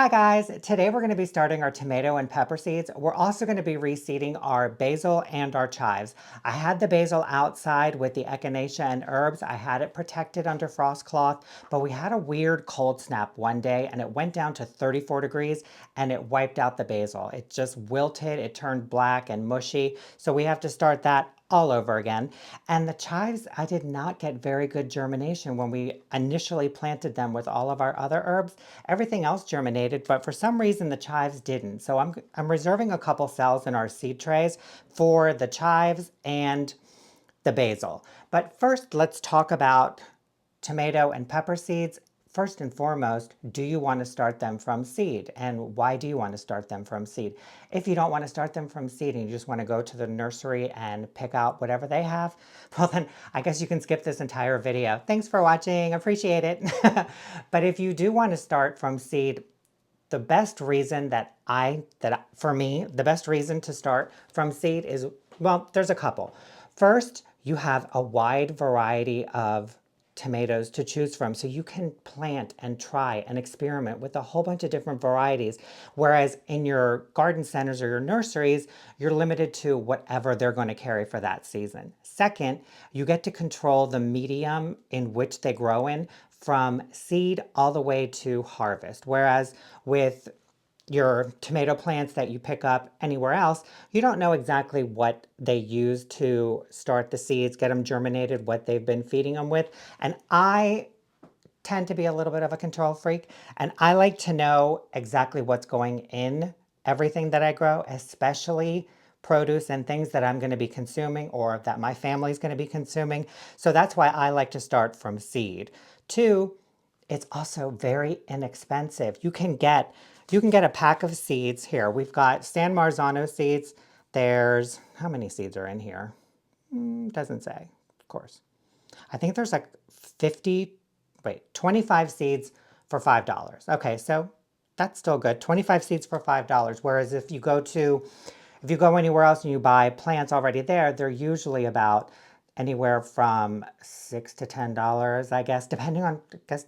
Hi guys, today we're going to be starting our tomato and pepper seeds. We're also going to be reseeding our basil and our chives. I had the basil outside with the echinacea and herbs. I had it protected under frost cloth, but we had a weird cold snap one day and it went down to 34 degrees and it wiped out the basil. It just wilted, it turned black and mushy. So we have to start that all over again. And the chives, I did not get very good germination when we initially planted them with all of our other herbs. Everything else germinated, but for some reason the chives didn't. So I'm reserving a couple cells in our seed trays for the chives and the basil. But first, let's talk about tomato and pepper seeds. First and foremost, do you want to start them from seed? And why do you want to start them from seed? If you don't want to start them from seed and you just want to go to the nursery and pick out whatever they have, well then I guess you can skip this entire video. Thanks for watching, appreciate it. But if you do want to start from seed, the best reason for me, the best reason to start from seed is, well, there's a couple. First, you have a wide variety of tomatoes to choose from. So you can plant and try and experiment with a whole bunch of different varieties. Whereas in your garden centers or your nurseries, you're limited to whatever they're going to carry for that season. Second, you get to control the medium in which they grow in from seed all the way to harvest. Whereas with your tomato plants that you pick up anywhere else, you don't know exactly what they use to start the seeds, get them germinated, what they've been feeding them with. And I tend to be a little bit of a control freak, and I like to know exactly what's going in everything that I grow, especially produce and things that I'm going to be consuming or that my family's going to be consuming. So that's why I like to start from seed. Two, it's also very inexpensive. You can get a pack of seeds here. We've got San Marzano seeds. There's, how many seeds are in here? Doesn't say, of course. I think there's like 50, 25 seeds for $5. Okay, so that's still good. 25 seeds for $5. Whereas if you go anywhere else and you buy plants already there, they're usually about anywhere from $6 to $10,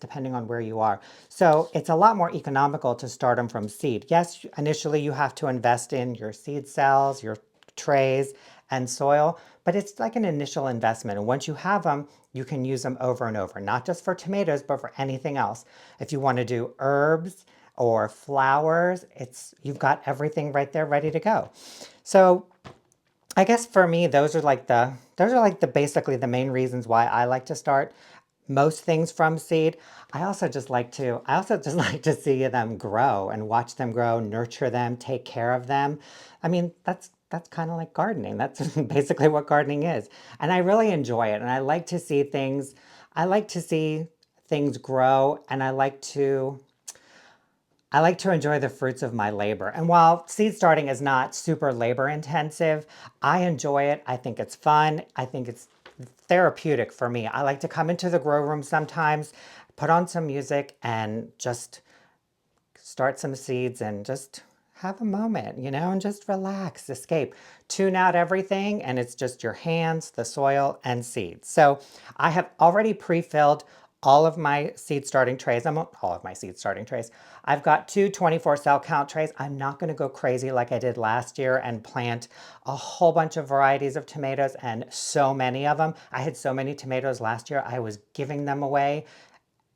depending on where you are. So it's a lot more economical to start them from seed. Yes, initially you have to invest in your seed cells, your trays, and soil, but it's like an initial investment. And once you have them, you can use them over and over, not just for tomatoes, but for anything else. If you want to do herbs or flowers, you've got everything right there ready to go. So I guess for me, those are like the basically the main reasons why I like to start most things from seed. I also just like to see them grow and watch them grow, nurture them, take care of them. I mean, that's kind of like gardening. That's basically what gardening is. And I really enjoy it. And I like to see things grow, and I like to enjoy the fruits of my labor. And while seed starting is not super labor intensive, I enjoy it. I think it's fun. I think it's therapeutic for me. I like to come into the grow room sometimes, put on some music, and just start some seeds and just have a moment, and just relax, escape, tune out everything, and it's just your hands, the soil, and seeds. So I have already pre-filled all of my seed starting trays. All of my seed starting trays. I've got two 24 cell count trays. I'm not going to go crazy like I did last year and plant a whole bunch of varieties of tomatoes and so many of them. I had so many tomatoes last year, I was giving them away.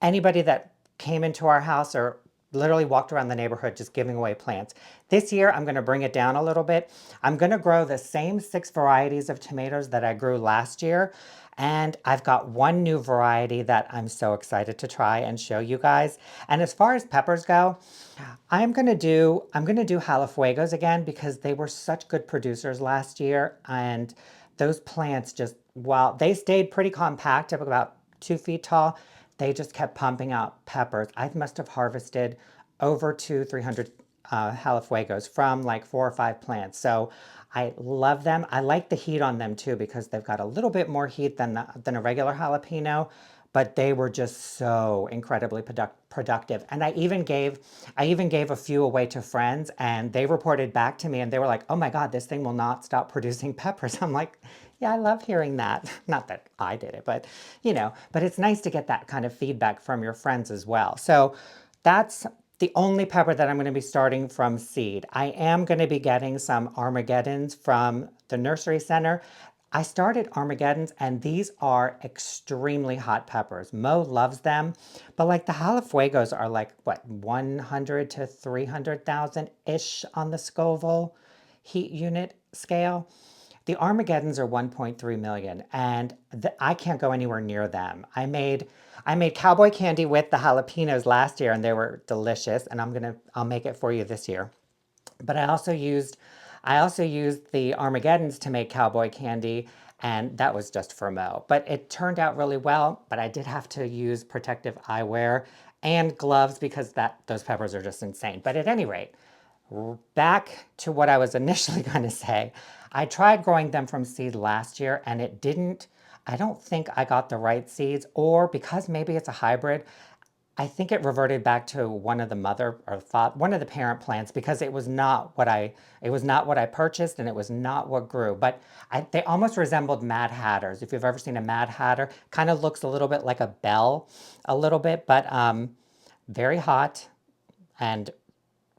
Anybody that came into our house or literally walked around the neighborhood just giving away plants. This year, I'm going to bring it down a little bit. I'm going to grow the same 6 varieties of tomatoes that I grew last year. And I've got one new variety that I'm so excited to try and show you guys. And as far as peppers go, I'm going to do Jalafuegos again because they were such good producers last year. And those plants just, while they stayed pretty compact, up about 2 feet tall, they just kept pumping out peppers. I must have harvested over 300 Jalafuegos from like 4 or 5 plants. So I love them. I like the heat on them too because they've got a little bit more heat than a regular jalapeno, but they were just so incredibly productive. And I even gave a few away to friends, and they reported back to me, and they were like, "Oh my God, this thing will not stop producing peppers." I'm like, yeah, I love hearing that. Not that I did it, but it's nice to get that kind of feedback from your friends as well. So that's the only pepper that I'm going to be starting from seed. I am going to be getting some Armageddons from the nursery center. I started Armageddons and these are extremely hot peppers. Mo loves them, but like the Jalafuegos are like what, 100 to 300,000-ish on the Scoville heat unit scale. The Armageddons are 1.3 million, and I can't go anywhere near them. I made cowboy candy with the jalapenos last year, and they were delicious. And I'll make it for you this year. But I also used the Armageddons to make cowboy candy, and that was just for Mo. But it turned out really well. But I did have to use protective eyewear and gloves because those peppers are just insane. But at any rate, back to what I was initially going to say. I tried growing them from seed last year and it didn't, I don't think I got the right seeds, or because maybe it's a hybrid, I think it reverted back to one of the one of the parent plants because it was not what I purchased and it was not what grew. But they almost resembled Mad Hatters. If you've ever seen a Mad Hatter, kind of looks a little bit like a bell, a little bit, but very hot, and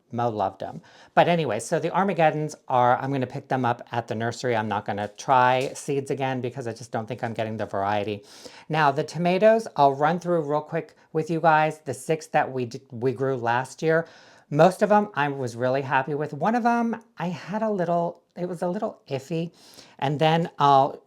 Mo loved them. But anyway, so the Armageddons I'm going to pick them up at the nursery. I'm not going to try seeds again because I just don't think I'm getting the variety. Now, the tomatoes, I'll run through real quick with you guys. The 6 that we grew last year, most of them I was really happy with. One of them, it was a little iffy. And then I'll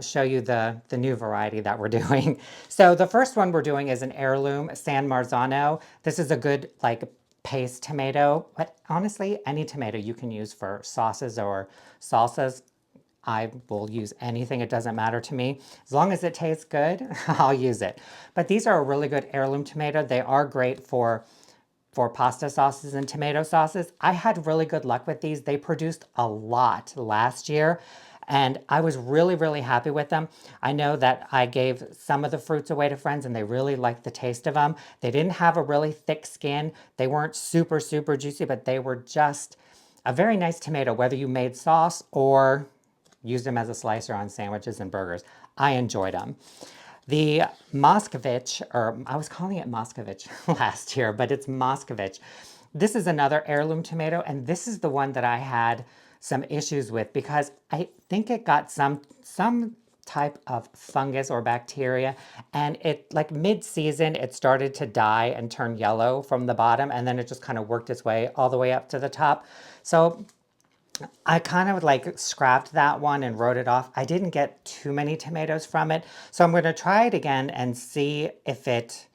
show you the new variety that we're doing. So the first one we're doing is an heirloom San Marzano. This is a good like paste tomato, but honestly, any tomato you can use for sauces or salsas. I will use anything, it doesn't matter to me. As long as it tastes good, I'll use it. But these are a really good heirloom tomato. They are great for pasta sauces and tomato sauces. I had really good luck with these. They produced a lot last year and I was really, really happy with them. I know that I gave some of the fruits away to friends and they really liked the taste of them. They didn't have a really thick skin. They weren't super, super juicy, but they were just a very nice tomato, whether you made sauce or used them as a slicer on sandwiches and burgers. I enjoyed them. The Moscovich, or I was calling it Moscovich last year, but it's Moscovich. This is another heirloom tomato, and this is the one that I had some issues with because I think it got some type of fungus or bacteria, and it like mid-season it started to die and turn yellow from the bottom, and then it just kind of worked its way all the way up to the top. So I kind of like scrapped that one and wrote it off. I didn't get too many tomatoes from it. So I'm going to try it again and see if it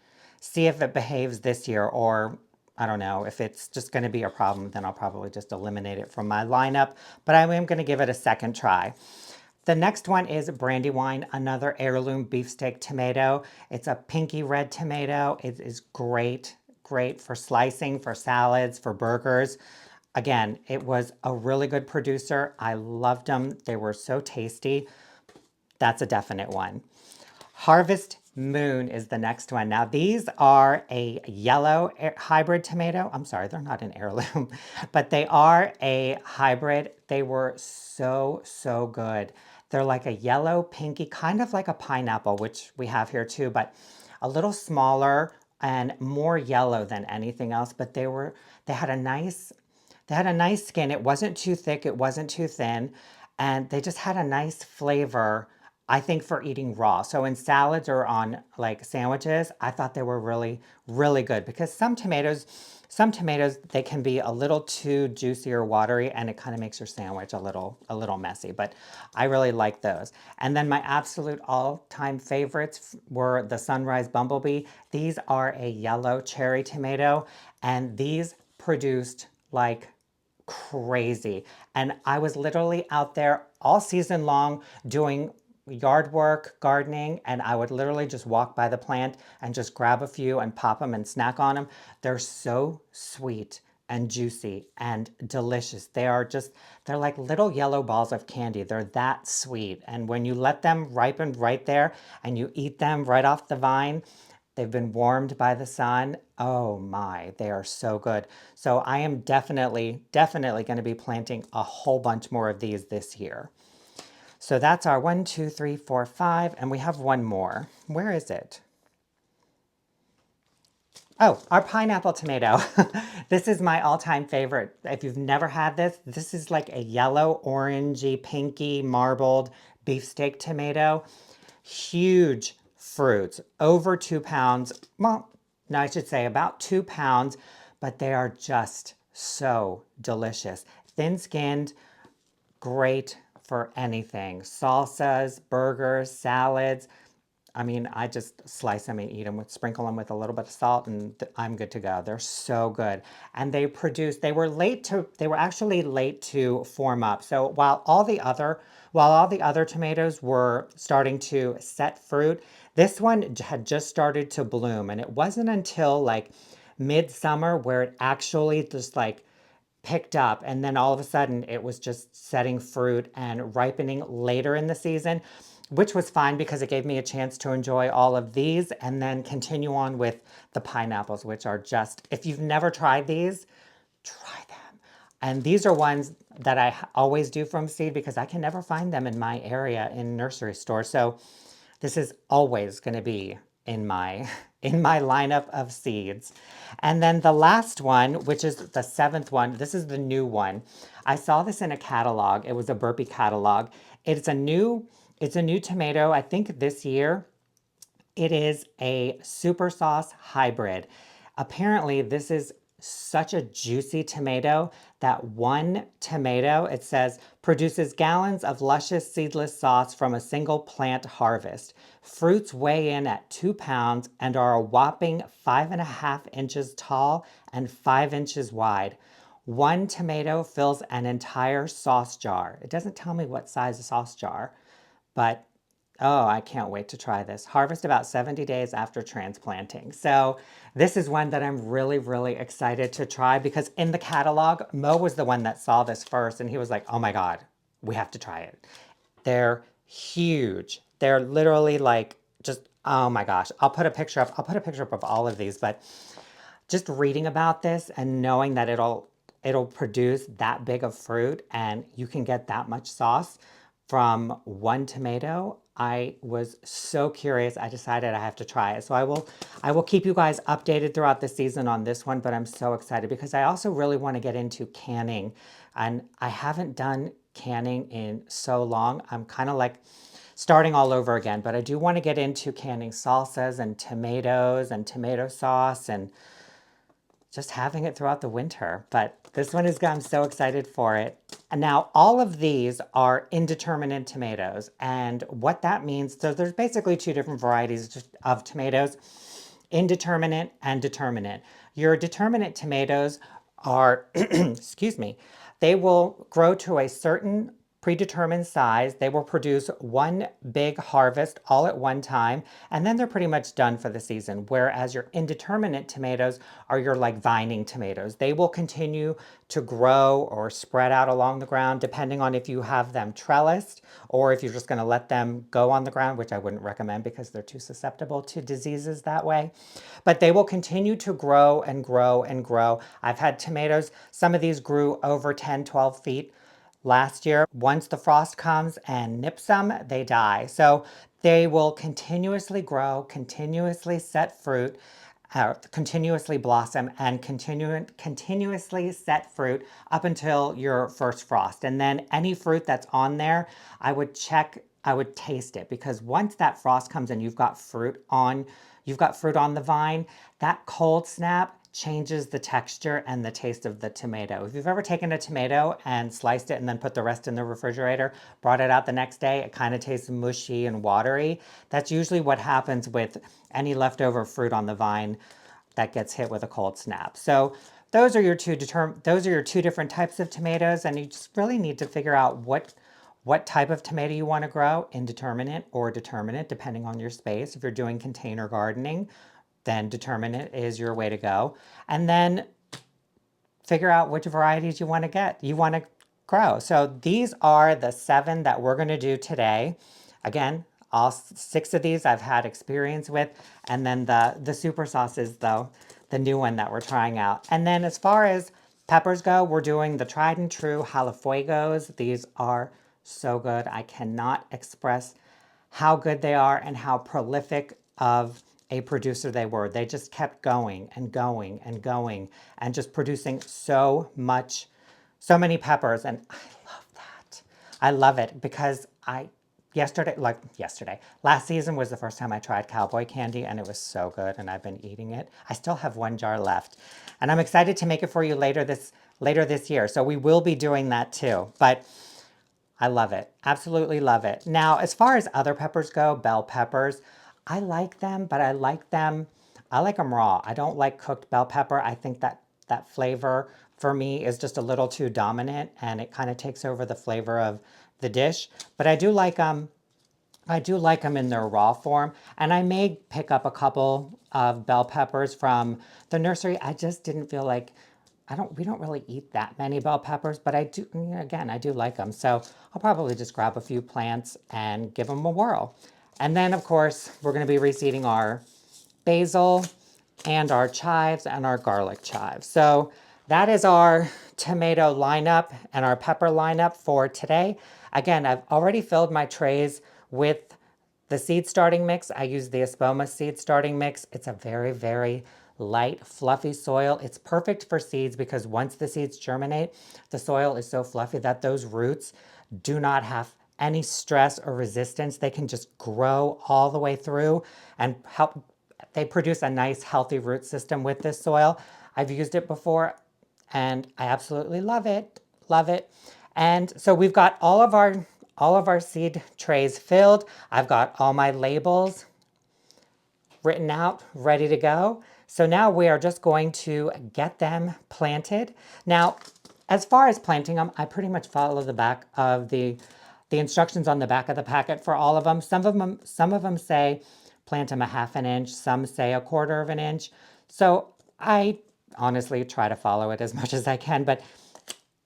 behaves this year, or I don't know, if it's just going to be a problem, then I'll probably just eliminate it from my lineup, but I am going to give it a second try. The next one is Brandywine, another heirloom beefsteak tomato. It's a pinky red tomato. It is great, great for slicing, for salads, for burgers. Again, it was a really good producer. I loved them. They were so tasty. That's a definite one. Harvest Moon is the next one. Now, these are a yellow hybrid tomato. I'm sorry, they're not an heirloom, but they are a hybrid. They were so, so good. They're like a yellow, pinky, kind of like a pineapple, which we have here too, but a little smaller and more yellow than anything else. But they had a nice skin. It wasn't too thick, it wasn't too thin, and they just had a nice flavor, I think, for eating raw. So in salads or on like sandwiches, I thought they were really, really good because some tomatoes, they can be a little too juicy or watery and it kind of makes your sandwich a little messy, but I really like those. And then my absolute all-time favorites were the Sunrise Bumblebee. These are a yellow cherry tomato and these produced like crazy. And I was literally out there all season long doing yard work, gardening, and I would literally just walk by the plant and just grab a few and pop them and snack on them. They're so sweet and juicy and delicious. They're like little yellow balls of candy. They're that sweet. And when you let them ripen right there and you eat them right off the vine, they've been warmed by the sun. Oh my, they are so good. So I am definitely, definitely going to be planting a whole bunch more of these this year. So that's our 1, 2, 3, 4, 5, and we have one more. Where is it? Oh, our pineapple tomato. This is my all-time favorite. If you've never had this, this is like a yellow, orangey, pinky, marbled beefsteak tomato. Huge fruits, over 2 pounds. Well, no, I should say about 2 pounds, but they are just so delicious. Thin-skinned, great for anything. Salsas, burgers, salads. I mean, I just slice them and eat them with, sprinkle them with a little bit of salt, and I'm good to go. They're so good. And they were actually late to form up. So while all the other tomatoes were starting to set fruit, this one had just started to bloom. And it wasn't until like midsummer where it actually just like picked up, and then all of a sudden it was just setting fruit and ripening later in the season, which was fine because it gave me a chance to enjoy all of these and then continue on with the pineapples, which are just, if you've never tried these, try them. And these are ones that I always do from seed because I can never find them in my area in nursery stores. So this is always going to be in my in my lineup of seeds. And then the last one, which is the seventh one, this is the new one. I saw this in a catalog. It was a Burpee catalog. It's a new tomato. I think this year it is a super sauce hybrid. Apparently, this is such a juicy tomato that one tomato, it says, produces gallons of luscious seedless sauce from a single plant harvest. Fruits weigh in at 2 pounds and are a whopping 5.5 inches tall and 5 inches wide. One tomato fills an entire sauce jar. It doesn't tell me what size sauce jar, but oh, I can't wait to try this. Harvest about 70 days after transplanting. So this is one that I'm really, really excited to try because in the catalog, Mo was the one that saw this first and he was like, oh my God, we have to try it. They're huge. They're literally like just, oh my gosh. I'll put a picture up of all of these, but just reading about this and knowing that it'll produce that big of fruit and you can get that much sauce from one tomato. I was so curious. I decided I have to try it. So I will keep you guys updated throughout the season on this one, but I'm so excited because I also really want to get into canning. And I haven't done canning in so long. I'm kind of like starting all over again, but I do want to get into canning salsas and tomato sauce and just having it throughout the winter. But this one is, I'm so excited for it. And now all of these are indeterminate tomatoes. And what that means, so there's basically two different varieties of tomatoes, indeterminate and determinate. Your determinate tomatoes are, excuse me, they will grow to a certain predetermined size. They will produce one big harvest all at one time, and then they're pretty much done for the season. Whereas your indeterminate tomatoes are your like vining tomatoes. They will continue to grow or spread out along the ground depending on if you have them trellised or if you're just going to let them go on the ground, which I wouldn't recommend because they're too susceptible to diseases that way. But they will continue to grow and grow and grow. I've had tomatoes, some of these grew over 10, 12 feet last year. Once the frost comes and nips them, they die. So they will continuously grow, continuously set fruit, continuously blossom, and continuously set fruit up until your first frost. And then any fruit that's on there, I would taste it because once that frost comes and you've got fruit on the vine, that cold snap changes the texture and the taste of the tomato. If you've ever taken a tomato and sliced it and then put the rest in the refrigerator, brought it out the next day, it kind of tastes mushy and watery. That's usually what happens with any leftover fruit on the vine that gets hit with a cold snap. So those are your two different types of tomatoes, and you just really need to figure out what type of tomato you want to grow, indeterminate or determinate, depending on your space. If you're doing container gardening, then determinate is your way to go. And then figure out which varieties you want to grow. So these are the 7 that we're going to do today. Again, all 6 of these I've had experience with, and then the super sauce is the new one that we're trying out. And then as far as peppers go, we're doing the tried and true Jalafuegos. These are so good. I cannot express how good they are and how prolific of a producer they were. They just kept going and going and going and just producing so much, so many peppers. And I love that. I love it because last season was the first time I tried cowboy candy and it was so good and I've been eating it. I still have one jar left and I'm excited to make it for you later this year. So we will be doing that too. But I love it. Absolutely love it. Now, as far as other peppers go, bell peppers, I like them, but I like them raw. I don't like cooked bell pepper. I think that that flavor for me is just a little too dominant and it kind of takes over the flavor of the dish. But I do like them in their raw form, and I may pick up a couple of bell peppers from the nursery. I just didn't feel like we don't really eat that many bell peppers, but I do, again, I do like them. So I'll probably just grab a few plants and give them a whirl. And then, of course, we're going to be reseeding our basil and our chives and our garlic chives. So that is our tomato lineup and our pepper lineup for today. Again, I've already filled my trays with the seed starting mix. I use the Espoma seed starting mix. It's a very, very light, fluffy soil. It's perfect for seeds because once the seeds germinate, the soil is so fluffy that those roots do not have any stress or resistance. They can just grow all the way through and help. They produce a nice, healthy root system with this soil. I've used it before and I absolutely love it. Love it. And so we've got all of our seed trays filled. I've got all my labels written out, ready to go. So now we are just going to get them planted. Now, as far as planting them, I pretty much follow the back of the instructions on the back of the packet for all of them. Some of them say plant them a half an inch, some say a quarter of an inch. So I honestly try to follow it as much as I can, but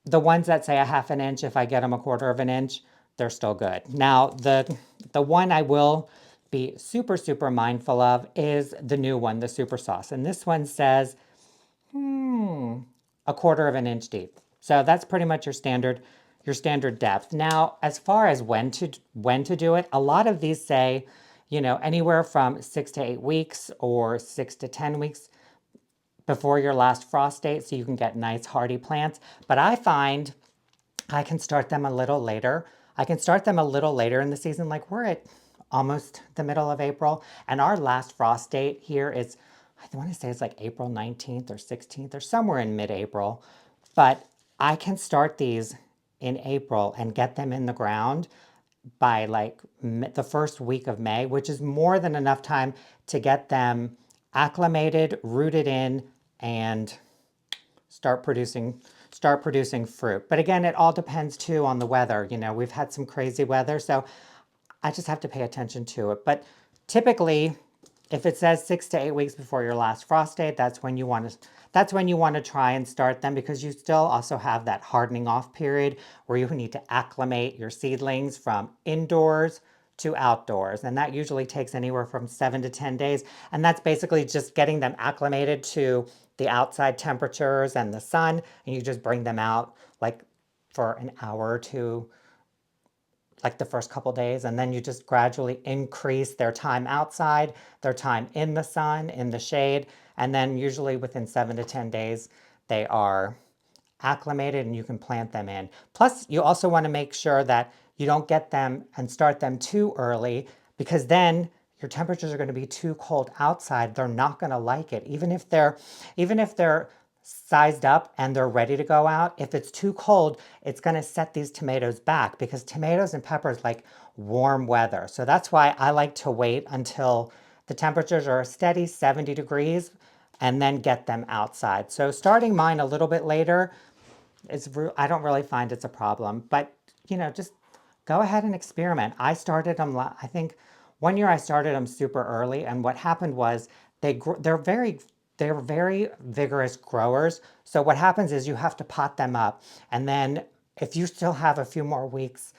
the ones that say a half an inch, if I get them a quarter of an inch, they're still good. Now, the one I will be super, super mindful of is the new one, the super sauce. And this one says, a quarter of an inch deep. So that's pretty much your standard depth. Now, as far as when to do it, a lot of these say, anywhere from 6 to 8 weeks or 6 to 10 weeks before your last frost date so you can get nice hardy plants. But I find I can start them a little later. I can start them a little later in the season, like we're at almost the middle of April, and our last frost date here is, I want to say it's like April 19th or 16th or somewhere in mid-April. But I can start these in April and get them in the ground by like the first week of May, which is more than enough time to get them acclimated, rooted in, and start producing fruit. But again, it all depends too on the weather. We've had some crazy weather, so I just have to pay attention to it. But typically, if it says 6 to 8 weeks before your last frost date, that's when you want to try and start them, because you still also have that hardening off period where you need to acclimate your seedlings from indoors to outdoors. And that usually takes anywhere from 7 to 10 days. And that's basically just getting them acclimated to the outside temperatures and the sun. And you just bring them out like for an hour or two, like the first couple days, and then you just gradually increase their time outside, their time in the sun, in the shade, and then usually within 7 to 10 days, they are acclimated and you can plant them in. Plus, you also want to make sure that you don't get them and start them too early, because then your temperatures are going to be too cold outside. They're not going to like it. Even if they're sized up and they're ready to go out, if it's too cold, it's going to set these tomatoes back, because tomatoes and peppers like warm weather. So that's why I like to wait until the temperatures are a steady 70 degrees and then get them outside. So starting mine a little bit later, I don't really find it's a problem, but just go ahead and experiment. I started them, I think one year I started them super early, and what happened was they're very vigorous growers. So what happens is you have to pot them up, and then if you still have a few more weeks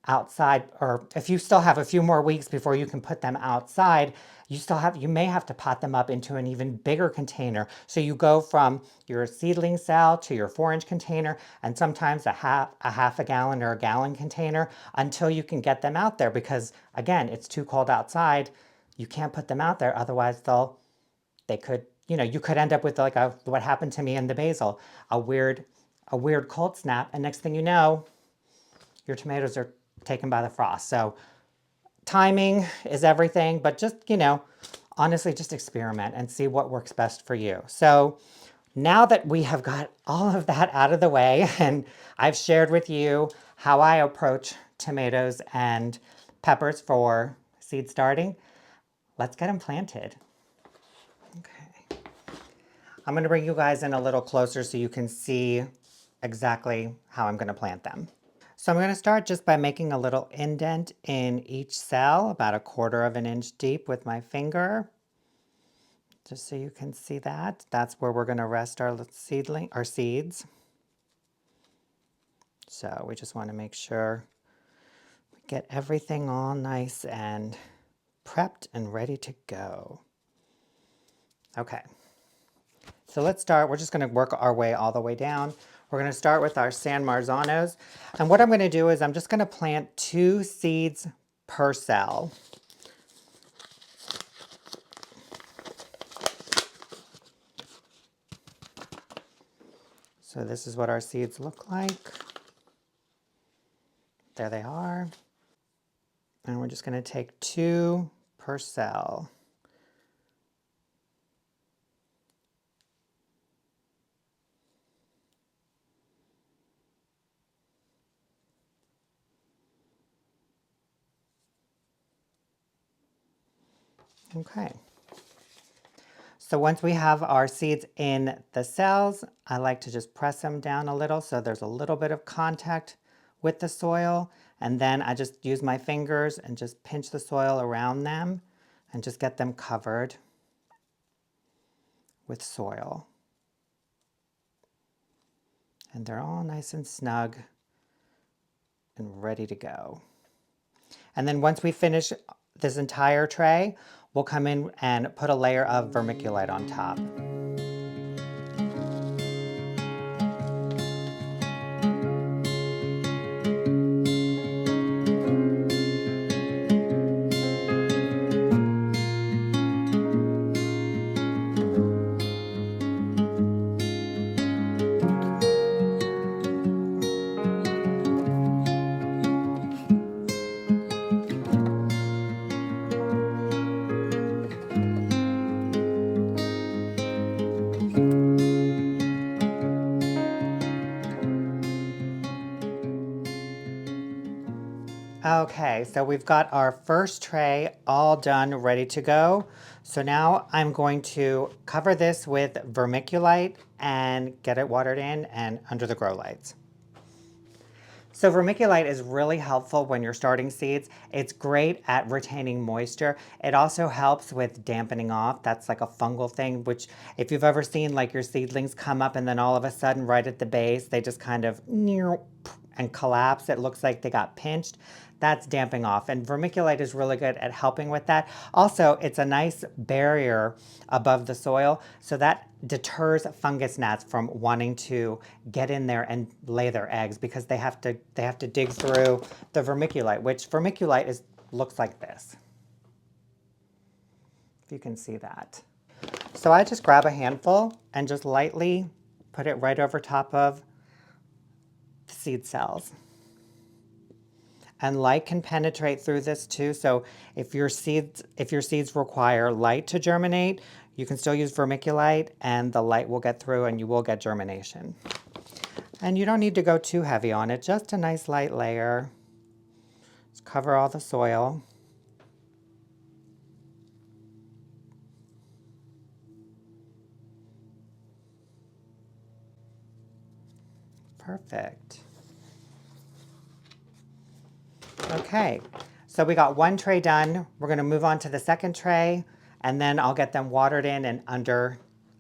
outside, or if you still have a few more weeks before you can put them outside, you may have to pot them up into an even bigger container. So you go from your seedling cell to your 4-inch container, and sometimes a half a gallon or a gallon container, until you can get them out there, because again, it's too cold outside. you can't put them out there, otherwise they could, you could end up with like what happened to me in the basil, a weird cold snap, and next thing you know, your tomatoes are taken by the frost. So timing is everything, but just, honestly, just experiment and see what works best for you. So now that we have got all of that out of the way and I've shared with you how I approach tomatoes and peppers for seed starting, let's get them planted. Okay. I'm going to bring you guys in a little closer so you can see exactly how I'm going to plant them. So I'm going to start just by making a little indent in each cell, about 1/4 of an inch deep with my finger. Just so you can see that. That's where we're going to rest our seeds. So we just want to make sure we get everything all nice and prepped and ready to go. Okay. So let's start. We're just going to work our way all the way down. We're going to start with our San Marzanos. And what I'm going to do is I'm just going to plant 2 seeds per cell. So this is what our seeds look like. There they are. And we're just going to take 2 per cell. Okay. So once we have our seeds in the cells, I like to just press them down a little so there's a little bit of contact with the soil. And then I just use my fingers and just pinch the soil around them and just get them covered with soil. And they're all nice and snug and ready to go. And then once we finish this entire tray, we'll come in and put a layer of vermiculite on top. Okay, so we've got our first tray all done, ready to go. So now I'm going to cover this with vermiculite and get it watered in and under the grow lights. So vermiculite is really helpful when you're starting seeds. It's great at retaining moisture. It also helps with dampening off. That's like a fungal thing, which if you've ever seen like your seedlings come up and then all of a sudden right at the base, they just kind of and collapse. It looks like they got pinched. That's damping off, and vermiculite is really good at helping with that. Also, it's a nice barrier above the soil, so that deters fungus gnats from wanting to get in there and lay their eggs because they have to dig through the vermiculite, which vermiculite looks like this. If you can see that. So I just grab a handful and just lightly put it right over top of the seed cells. And light can penetrate through this too. So if your seeds require light to germinate, you can still use vermiculite and the light will get through and you will get germination. And you don't need to go too heavy on it, just a nice light layer. Just cover all the soil. Perfect. Okay, so we got one tray done. We're going to move on to the second tray, and then I'll get them watered in and under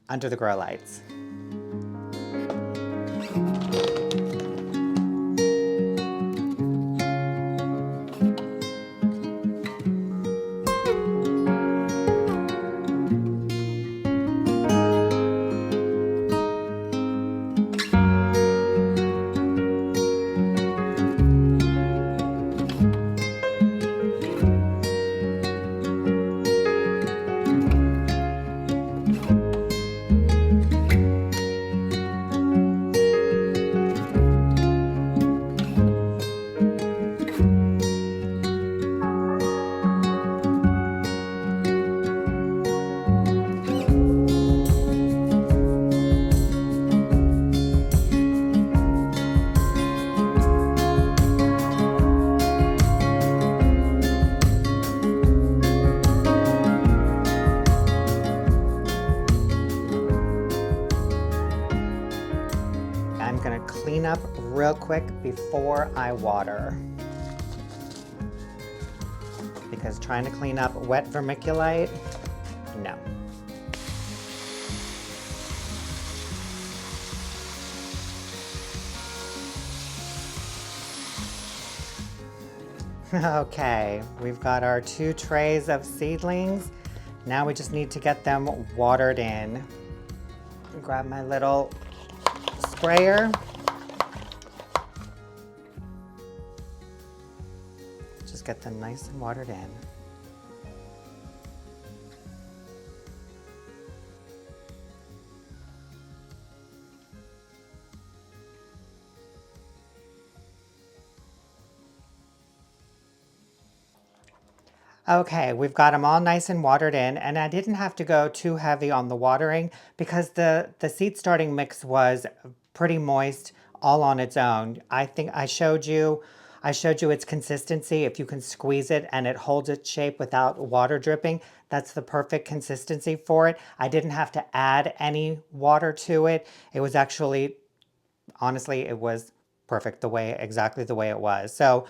the grow lights. real quick before I water, because trying to clean up wet vermiculite, no. Okay, we've got our 2 trays of seedlings. Now we just need to get them watered in. Grab my little sprayer. Just get them nice and watered in. Okay, we've got them all nice and watered in, and I didn't have to go too heavy on the watering because the seed starting mix was pretty moist all on its own. I think I showed you its consistency. If you can squeeze it and it holds its shape without water dripping, that's the perfect consistency for it. I didn't have to add any water to it. It was actually, honestly, it was perfect exactly the way it was. So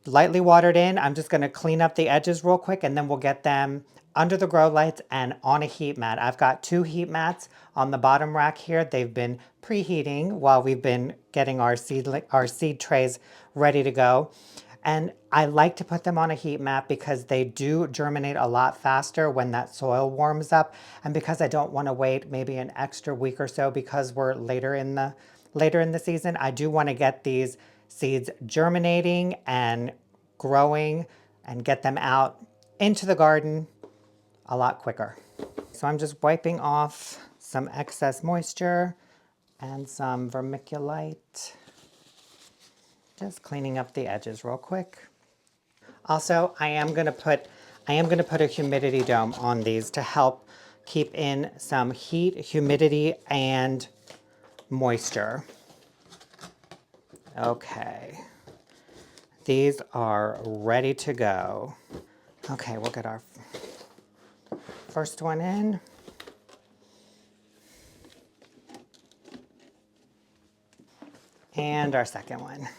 lightly watered in. I'm just going to clean up the edges real quick, and then we'll get them under the grow lights and on a heat mat. I've got 2 heat mats on the bottom rack here. They've been preheating while we've been getting our seed trays ready to go. And I like to put them on a heat mat because they do germinate a lot faster when that soil warms up, and because I don't want to wait maybe an extra week or so because we're later in the season. I do want to get these seeds germinating and growing and get them out into the garden a lot quicker. So I'm just wiping off some excess moisture and some vermiculite. Just cleaning up the edges real quick. Also, I am going to put a humidity dome on these to help keep in some heat, humidity, and moisture. Okay. These are ready to go. Okay, we'll get our first one in. And our second one.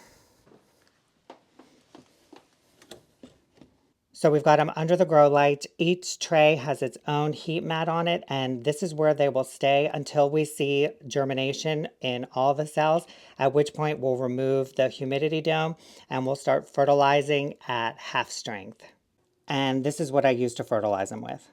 So we've got them under the grow light. Each tray has its own heat mat on it, and this is where they will stay until we see germination in all the cells, at which point we'll remove the humidity dome and we'll start fertilizing at half strength. And this is what I use to fertilize them with.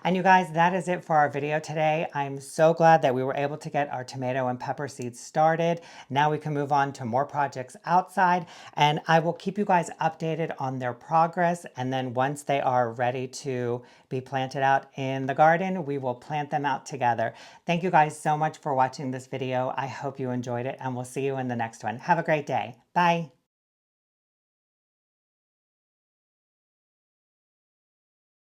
And you guys, that is it for our video today. I'm so glad that we were able to get our tomato and pepper seeds started. Now we can move on to more projects outside, and I will keep you guys updated on their progress. And then once they are ready to be planted out in the garden, we will plant them out together. Thank you guys so much for watching this video. I hope you enjoyed it, and we'll see you in the next one. Have a great day. Bye.